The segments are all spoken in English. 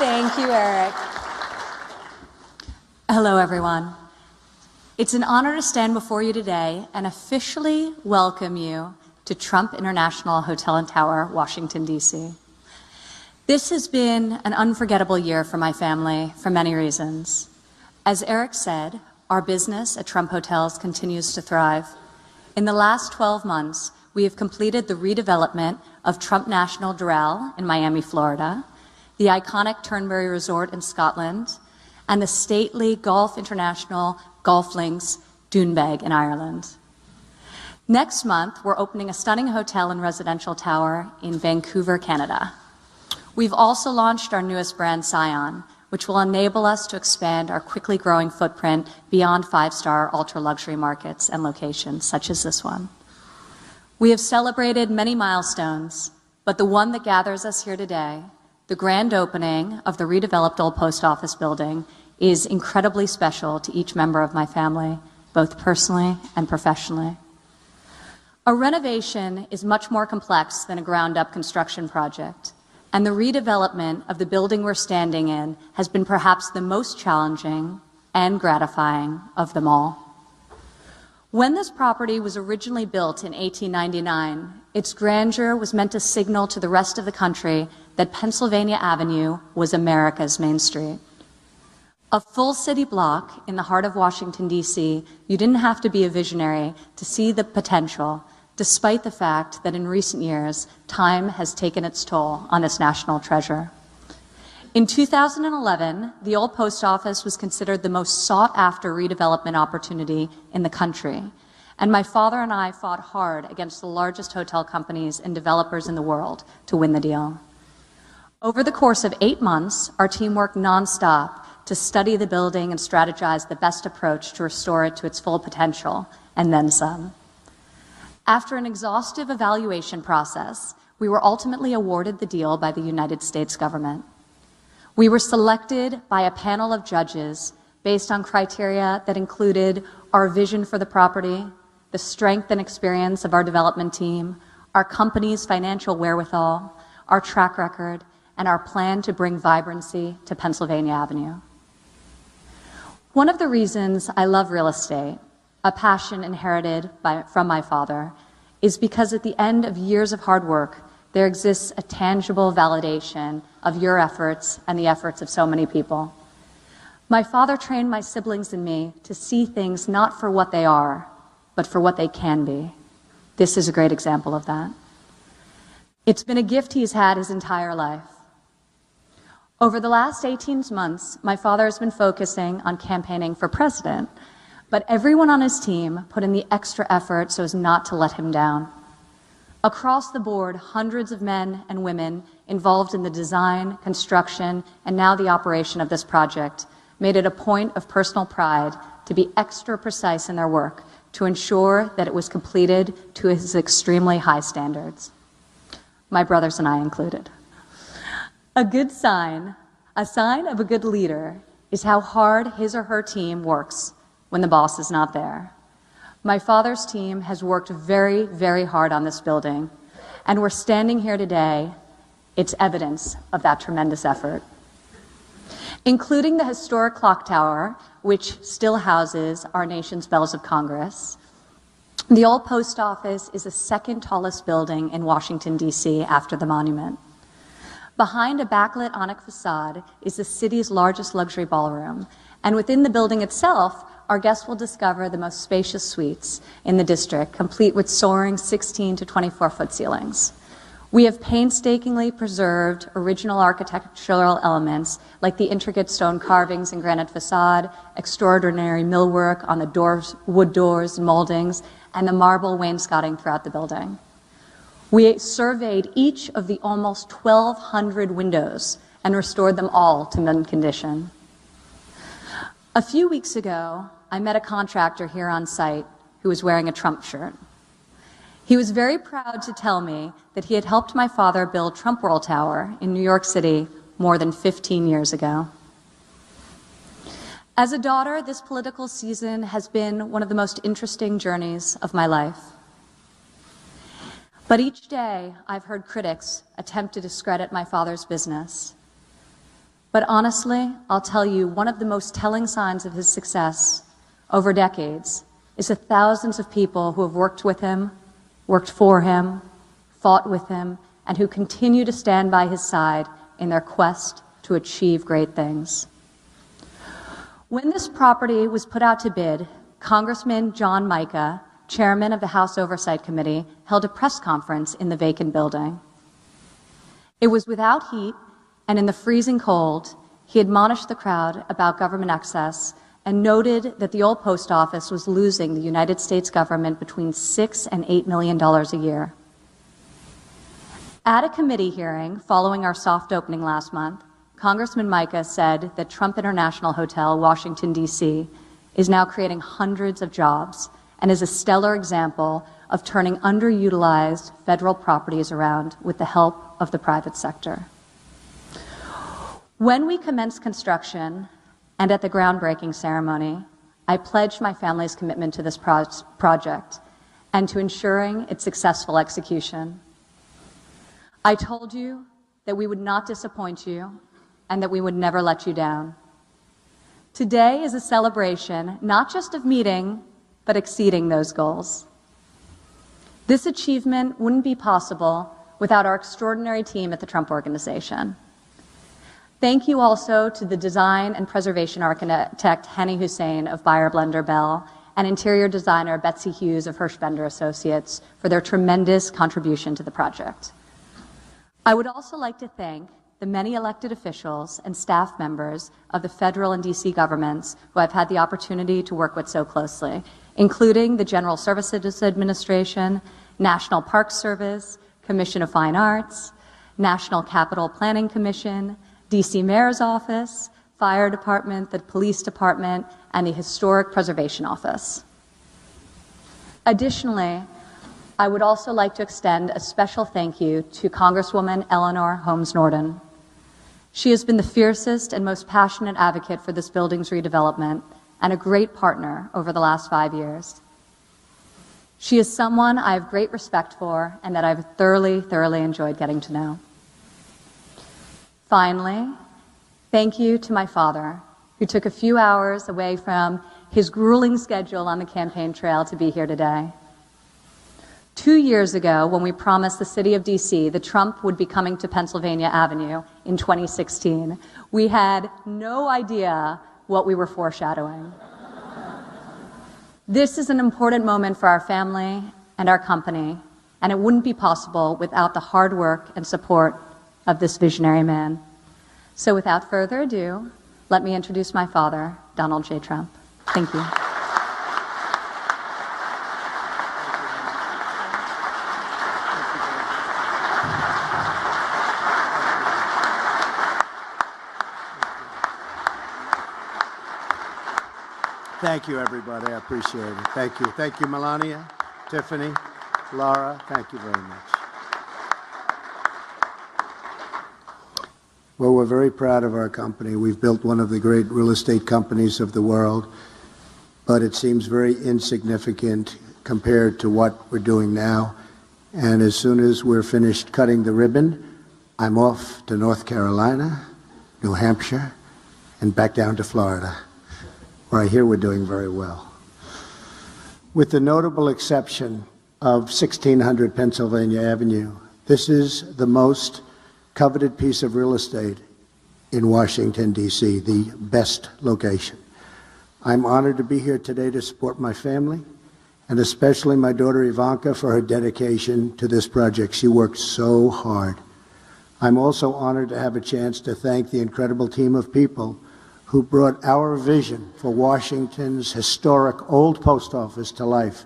Thank you, Eric. Hello, everyone. It's an honor to stand before you today and officially welcome you to Trump International Hotel and Tower, Washington, D.C. This has been an unforgettable year for my family for many reasons. As Eric said, our business at Trump Hotels continues to thrive. In the last 12 months, we have completed the redevelopment of Trump National Doral in Miami, Florida, the iconic Turnberry Resort in Scotland, and the stately Golf International Golf Links Doonbeg in Ireland. Next month, we're opening a stunning hotel and residential tower in Vancouver, Canada. We've also launched our newest brand, Scion, which will enable us to expand our quickly growing footprint beyond five-star ultra-luxury markets and locations, such as this one. We have celebrated many milestones, but the one that gathers us here today, the grand opening of the redeveloped old post office building, is incredibly special to each member of my family, both personally and professionally. A renovation is much more complex than a ground-up construction project, and the redevelopment of the building we're standing in has been perhaps the most challenging and gratifying of them all. When this property was originally built in 1899, its grandeur was meant to signal to the rest of the country that Pennsylvania Avenue was America's Main Street. A full city block in the heart of Washington, D.C., you didn't have to be a visionary to see the potential, despite the fact that in recent years, time has taken its toll on this national treasure. In 2011, the old post office was considered the most sought-after redevelopment opportunity in the country, and my father and I fought hard against the largest hotel companies and developers in the world to win the deal. Over the course of 8 months, our team worked nonstop to study the building and strategize the best approach to restore it to its full potential, and then some. After an exhaustive evaluation process, we were ultimately awarded the deal by the United States government. We were selected by a panel of judges based on criteria that included our vision for the property, the strength and experience of our development team, our company's financial wherewithal, our track record, and our plan to bring vibrancy to Pennsylvania Avenue. One of the reasons I love real estate, a passion inherited from my father, is because at the end of years of hard work, there exists a tangible validation of your efforts and the efforts of so many people. My father trained my siblings and me to see things not for what they are, but for what they can be. This is a great example of that. It's been a gift he's had his entire life. Over the last 18 months, my father has been focusing on campaigning for president, but everyone on his team put in the extra effort so as not to let him down. Across the board, hundreds of men and women involved in the design, construction, and now the operation of this project made it a point of personal pride to be extra precise in their work to ensure that it was completed to his extremely high standards. My brothers and I included. A good sign, a sign of a good leader, is how hard his or her team works when the boss is not there. My father's team has worked very, very hard on this building, and we're standing here today. It's evidence of that tremendous effort. Including the historic clock tower, which still houses our nation's bells of Congress, the old post office is the second tallest building in Washington, D.C. after the monument. Behind a backlit onyx facade is the city's largest luxury ballroom, and within the building itself, our guests will discover the most spacious suites in the district, complete with soaring 16 to 24-foot ceilings. We have painstakingly preserved original architectural elements like the intricate stone carvings and granite facade, extraordinary millwork on the doors, wood doors and moldings, and the marble wainscoting throughout the building. We surveyed each of the almost 1,200 windows and restored them all to mint condition. A few weeks ago, I met a contractor here on site who was wearing a Trump shirt. He was very proud to tell me that he had helped my father build Trump World Tower in New York City more than 15 years ago. As a daughter, this political season has been one of the most interesting journeys of my life. But each day, I've heard critics attempt to discredit my father's business. But honestly, I'll tell you, one of the most telling signs of his success over decades is the thousands of people who have worked with him, worked for him, fought with him, and who continue to stand by his side in their quest to achieve great things. When this property was put out to bid, Congressman John Mica, chairman of the House Oversight Committee, held a press conference in the vacant building. It was without heat, and in the freezing cold, he admonished the crowd about government excess and noted that the old post office was losing the United States government between $6 and $8 million a year. At a committee hearing following our soft opening last month, Congressman Mica said that Trump International Hotel, Washington, D.C., is now creating hundreds of jobs and is a stellar example of turning underutilized federal properties around with the help of the private sector. When we commenced construction and at the groundbreaking ceremony, I pledged my family's commitment to this project and to ensuring its successful execution. I told you that we would not disappoint you and that we would never let you down. Today is a celebration not just of meeting, but exceeding those goals. This achievement wouldn't be possible without our extraordinary team at the Trump Organization. Thank you also to the design and preservation architect Henny Hussein of Beyer Blender Bell and interior designer Betsy Hughes of Hirschbender Associates for their tremendous contribution to the project. I would also like to thank the many elected officials and staff members of the federal and DC governments who I've had the opportunity to work with so closely, including the General Services Administration, National Park Service, Commission of Fine Arts, National Capital Planning Commission, DC Mayor's Office, Fire Department, the Police Department, and the Historic Preservation Office. Additionally, I would also like to extend a special thank you to Congresswoman Eleanor Holmes Norton. She has been the fiercest and most passionate advocate for this building's redevelopment and a great partner over the last 5 years. She is someone I have great respect for and that I've thoroughly enjoyed getting to know. Finally, thank you to my father, who took a few hours away from his grueling schedule on the campaign trail to be here today. 2 years ago, when we promised the city of DC that Trump would be coming to Pennsylvania Avenue in 2016, we had no idea what we were foreshadowing. This is an important moment for our family and our company, and it wouldn't be possible without the hard work and support of this visionary man. So without further ado, let me introduce my father, Donald J. Trump. Thank you. Thank you, everybody. I appreciate it. Thank you. Thank you, Melania, Tiffany, Laura. Thank you very much. Well, we're very proud of our company. We've built one of the great real estate companies of the world, but it seems very insignificant compared to what we're doing now. And as soon as we're finished cutting the ribbon, I'm off to North Carolina, New Hampshire, and back down to Florida, where I hear we're doing very well. With the notable exception of 1600 Pennsylvania Avenue, this is the most coveted piece of real estate in Washington, D.C., the best location. I'm honored to be here today to support my family, and especially my daughter Ivanka for her dedication to this project. She worked so hard. I'm also honored to have a chance to thank the incredible team of people who brought our vision for Washington's historic old post office to life,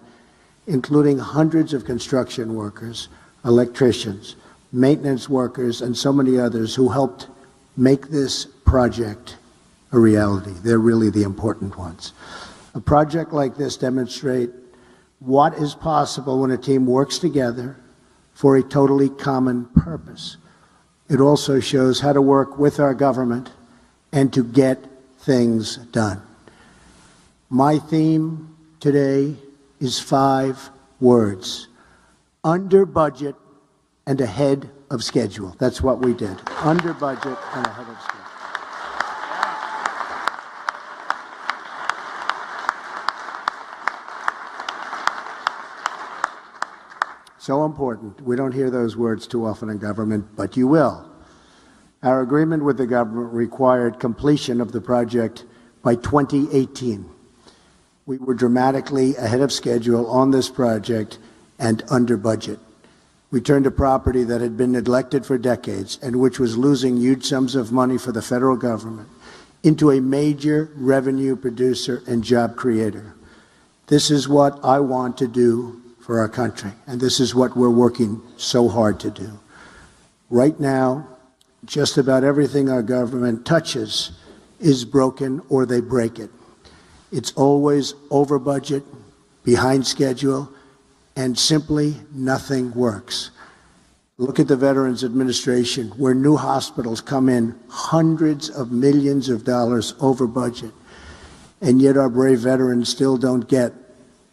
including hundreds of construction workers, electricians, maintenance workers, and so many others who helped make this project a reality. They're really the important ones. A project like this demonstrates what is possible when a team works together for a totally common purpose. It also shows how to work with our government and to get things done. My theme today is 5 words: under budget and ahead of schedule. That's what we did. Under budget and ahead of schedule. So important. We don't hear those words too often in government, but you will. Our agreement with the government required completion of the project by 2018. We were dramatically ahead of schedule on this project and under budget. We turned a property that had been neglected for decades and which was losing huge sums of money for the federal government into a major revenue producer and job creator. This is what I want to do for our country, and this is what we're working so hard to do. Right now, just about everything our government touches is broken or they break it. It's always over budget, behind schedule, and simply nothing works. Look at the Veterans Administration, where new hospitals come in hundreds of millions of dollars over budget, and yet our brave veterans still don't get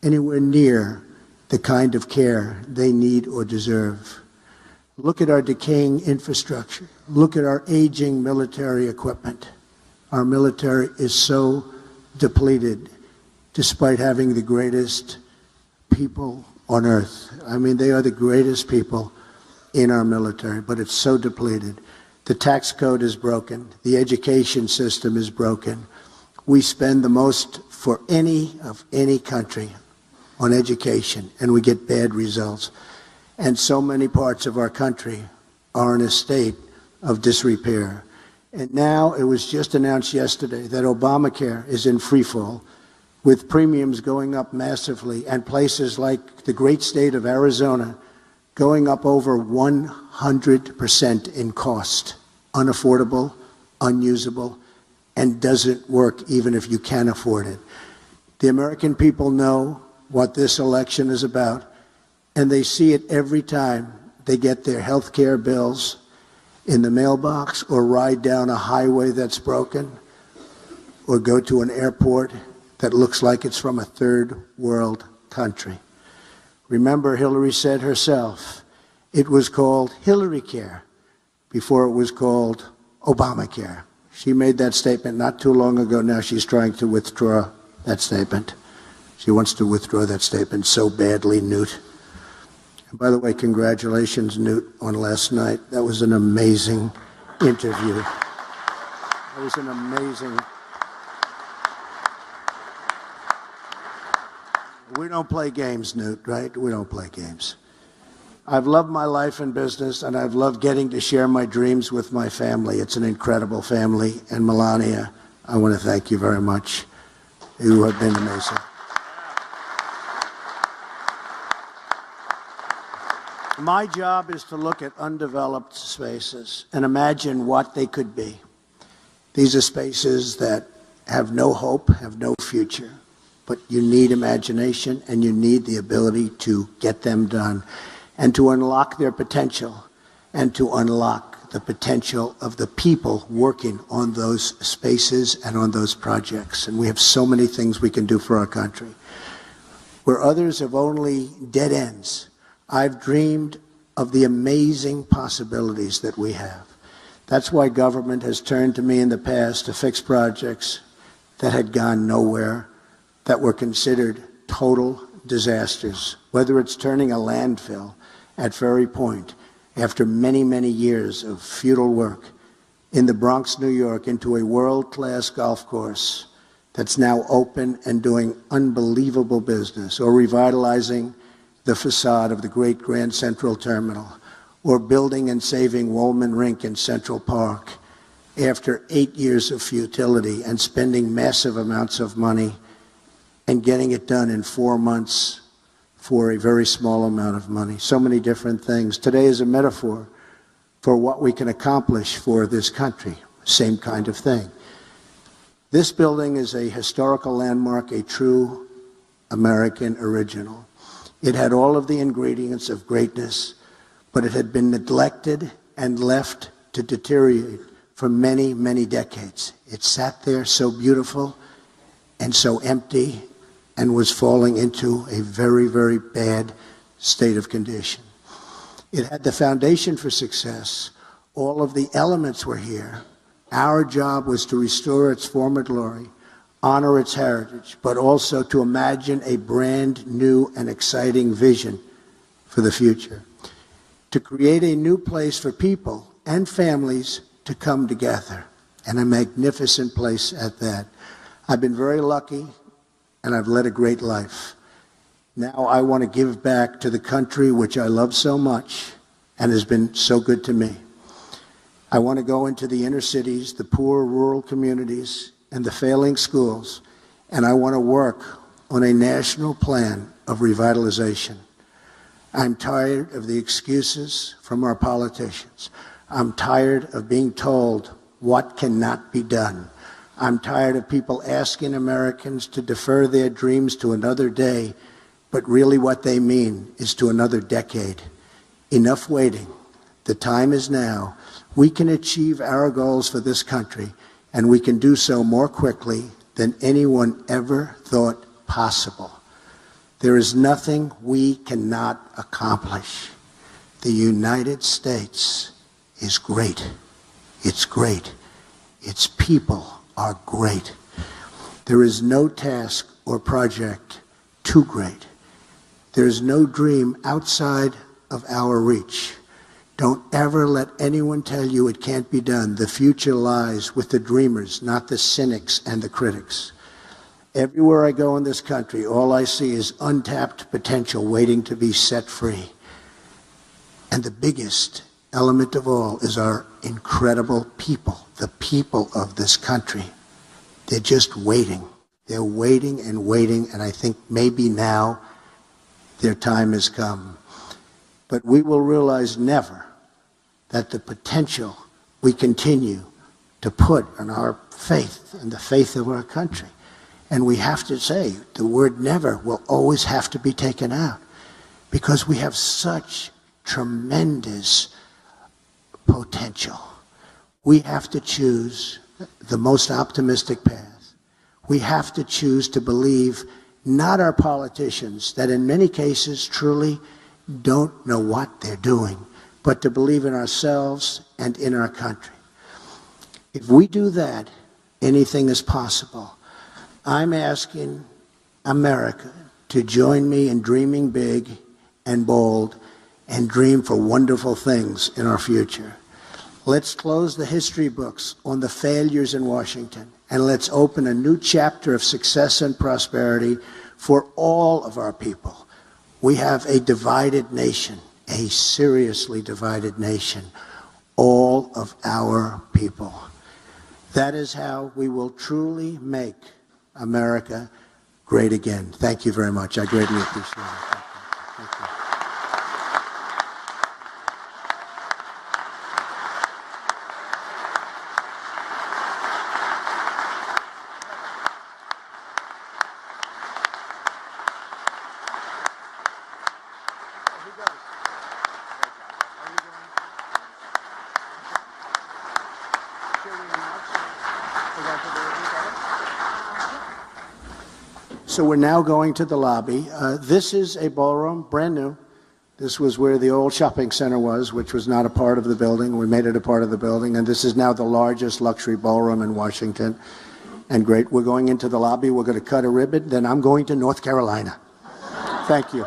anywhere near the kind of care they need or deserve. Look at our decaying infrastructure. Look at our aging military equipment. Our military is so depleted, despite having the greatest people on earth. I mean, they are the greatest people in our military, but it's so depleted. The tax code is broken. The education system is broken. We spend the most for any country on education, and we get bad results. And so many parts of our country are in a state of disrepair. And now it was just announced yesterday that Obamacare is in freefall, with premiums going up massively, and places like the great state of Arizona going up over 100% in cost. Unaffordable, unusable, and doesn't work even if you can afford it. The American people know what this election is about, and they see it every time they get their health care bills in the mailbox, or ride down a highway that's broken, or go to an airport that looks like it's from a third world country. Remember, Hillary said herself, it was called Hillary Care before it was called Obamacare. She made that statement not too long ago. Now she's trying to withdraw that statement. She wants to withdraw that statement so badly, Newt. And by the way, congratulations, Newt, on last night. That was an amazing interview. That was an amazing... We don't play games, Newt, right? We don't play games. I've loved my life in business, and I've loved getting to share my dreams with my family. It's an incredible family. And Melania, I want to thank you very much. You have been amazing. My job is to look at undeveloped spaces and imagine what they could be. These are spaces that have no hope, have no future, but you need imagination and you need the ability to get them done and to unlock their potential and to unlock the potential of the people working on those spaces and on those projects. And we have so many things we can do for our country. Where others have only dead ends, I've dreamed of the amazing possibilities that we have. That's why government has turned to me in the past to fix projects that had gone nowhere, that were considered total disasters, whether it's turning a landfill at Ferry Point after many, many years of futile work in the Bronx, New York, into a world-class golf course that's now open and doing unbelievable business, or revitalizing the facade of the great Grand Central Terminal, or building and saving Wollman Rink in Central Park after 8 years of futility and spending massive amounts of money and getting it done in 4 months for a very small amount of money. So many different things. Today is a metaphor for what we can accomplish for this country. Same kind of thing. This building is a historical landmark, a true American original. It had all of the ingredients of greatness, but it had been neglected and left to deteriorate for many, many decades. It sat there so beautiful and so empty and was falling into a very, very bad state of condition. It had the foundation for success. All of the elements were here. Our job was to restore its former glory, honor its heritage, but also to imagine a brand new and exciting vision for the future, to create a new place for people and families to come together, and a magnificent place at that. I've been very lucky, and I've led a great life. Now I want to give back to the country which I love so much and has been so good to me. I want to go into the inner cities, the poor rural communities, and the failing schools, and I want to work on a national plan of revitalization. I'm tired of the excuses from our politicians. I'm tired of being told what cannot be done. I'm tired of people asking Americans to defer their dreams to another day, but really what they mean is to another decade. Enough waiting. The time is now. We can achieve our goals for this country, and we can do so more quickly than anyone ever thought possible. There is nothing we cannot accomplish. The United States is great. It's great. Its people are great. There is no task or project too great. There is no dream outside of our reach. Don't ever let anyone tell you it can't be done. The future lies with the dreamers, not the cynics and the critics. Everywhere I go in this country, all I see is untapped potential waiting to be set free. And the biggest element of all is our incredible people, the people of this country. They're just waiting. They're waiting and waiting, and I think maybe now their time has come. But we will realize never that the potential we continue to put on our faith and the faith of our country. And we have to say the word never will always have to be taken out, because we have such tremendous potential. We have to choose the most optimistic path. We have to choose to believe not our politicians that in many cases truly don't know what they're doing, but to believe in ourselves and in our country. If we do that, anything is possible. I'm asking America to join me in dreaming big and bold and dream for wonderful things in our future. Let's close the history books on the failures in Washington, and let's open a new chapter of success and prosperity for all of our people. We have a divided nation, a seriously divided nation, all of our people. That is how we will truly make America great again. Thank you very much. I greatly appreciate it. Thank you. So we're now going to the lobby. This is a ballroom, brand new. This was where the old shopping center was, which was not a part of the building. We made it a part of the building, and this is now the largest luxury ballroom in Washington. And great, we're going into the lobby. We're going to cut a ribbon. Then I'm going to North Carolina. Thank you.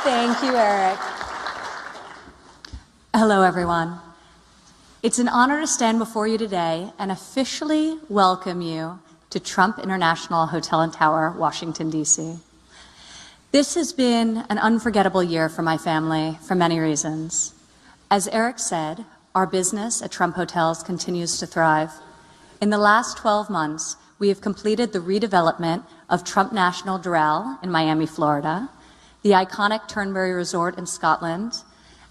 Thank you, Eric. Hello, everyone. It's an honor to stand before you today and officially welcome you to Trump International Hotel and Tower, Washington, D.C. This has been an unforgettable year for my family for many reasons. As Eric said, our business at Trump Hotels continues to thrive. In the last 12 months, we have completed the redevelopment of Trump National Doral in Miami, Florida, the iconic Turnberry Resort in Scotland,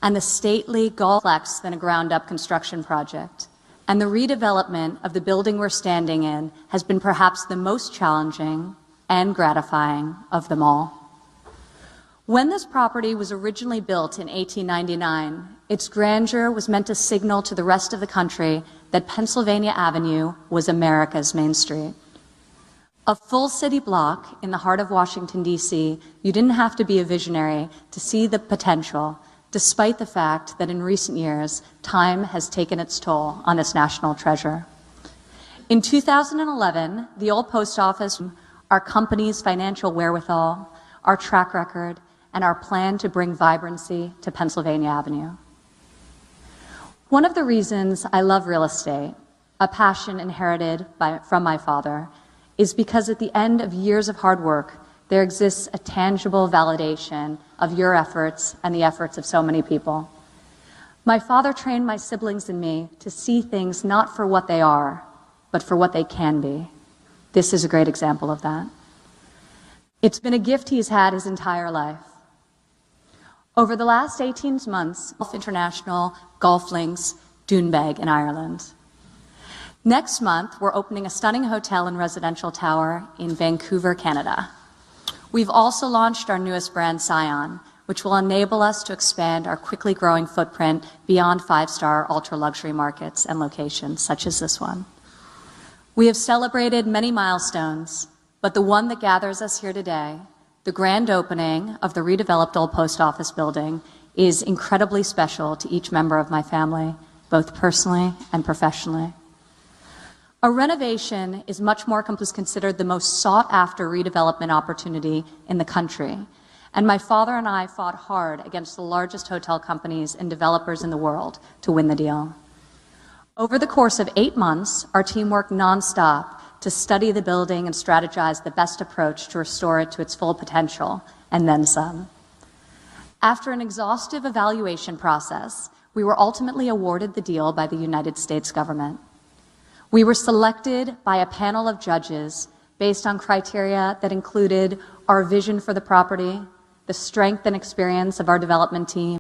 and the stately golf complex than a ground-up construction project. and the redevelopment of the building we're standing in has been perhaps the most challenging and gratifying of them all. When this property was originally built in 1899, its grandeur was meant to signal to the rest of the country that Pennsylvania Avenue was America's Main Street. A full city block in the heart of Washington, D.C., you didn't have to be a visionary to see the potential, despite the fact that in recent years, time has taken its toll on this national treasure. In 2011, the old post office, our company's financial wherewithal, our track record, and our plan to bring vibrancy to Pennsylvania Avenue. One of the reasons I love real estate, a passion inherited from my father, is because at the end of years of hard work, there exists a tangible validation of your efforts and the efforts of so many people. My father trained my siblings and me to see things not for what they are, but for what they can be. This is a great example of that. It's been a gift he's had his entire life. Over the last 18 months, International Golf Links, Doonbeg in Ireland. Next month, we're opening a stunning hotel and residential tower in Vancouver, Canada. We've also launched our newest brand, Scion, which will enable us to expand our quickly growing footprint beyond five-star ultra-luxury markets and locations, such as this one. We have celebrated many milestones, but the one that gathers us here today, the grand opening of the redeveloped old post office building, is incredibly special to each member of my family, both personally and professionally. A renovation is much more considered the most sought-after redevelopment opportunity in the country, and my father and I fought hard against the largest hotel companies and developers in the world to win the deal. Over the course of 8 months, our team worked nonstop to study the building and strategize the best approach to restore it to its full potential, and then some. After an exhaustive evaluation process, we were ultimately awarded the deal by the United States government. We were selected by a panel of judges based on criteria that included our vision for the property, the strength and experience of our development team,